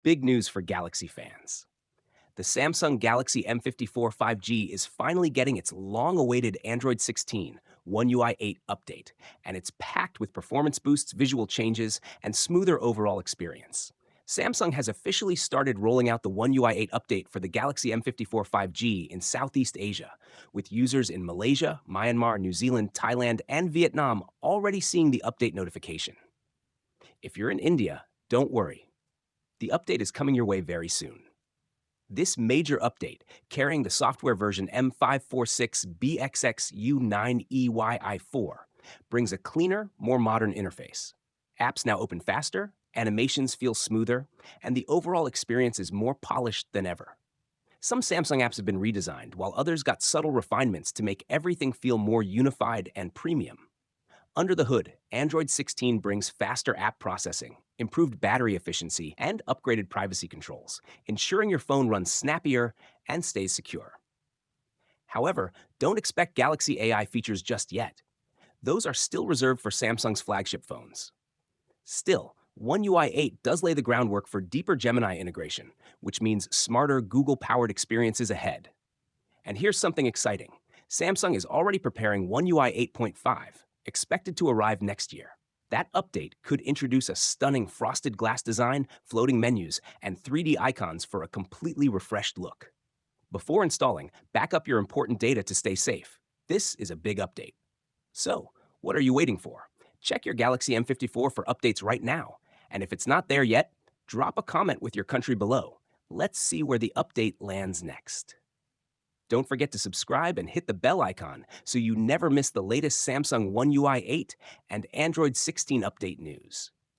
big news for Galaxy fans. The Samsung Galaxy M54 5G is finally getting its long-awaited Android 16 One UI 8 update, and it's packed with performance boosts, visual changes, and smoother overall experience. Samsung has officially started rolling out the One UI 8 update for the Galaxy M54 5G in Southeast Asia, with users in Malaysia, Myanmar, New Zealand, Thailand, and Vietnam already seeing the update notification. If you're in India, don't worry. The update is coming your way very soon. This major update, carrying the software version M546BXXU9EYI4, brings a cleaner, more modern interface. Apps now open faster, animations feel smoother, and the overall experience is more polished than ever. Some Samsung apps have been redesigned, while others got subtle refinements to make everything feel more unified and premium. Under the hood, Android 16 brings faster app processing, improved battery efficiency, and upgraded privacy controls, ensuring your phone runs snappier and stays secure. However, don't expect Galaxy AI features just yet. Those are still reserved for Samsung's flagship phones. Still, One UI 8 does lay the groundwork for deeper Gemini integration, which means smarter Google-powered experiences ahead. And here's something exciting. Samsung is already preparing One UI 8.5, expected to arrive next year. That update could introduce a stunning frosted glass design, floating menus, and 3D icons for a completely refreshed look. Before installing, back up your important data to stay safe. This is a big update. So, what are you waiting for? Check your Galaxy M54 for updates right now. And if it's not there yet, drop a comment with your country below. Let's see where the update lands next. Don't forget to subscribe and hit the bell icon so you never miss the latest Samsung One UI 8 and Android 16 update news.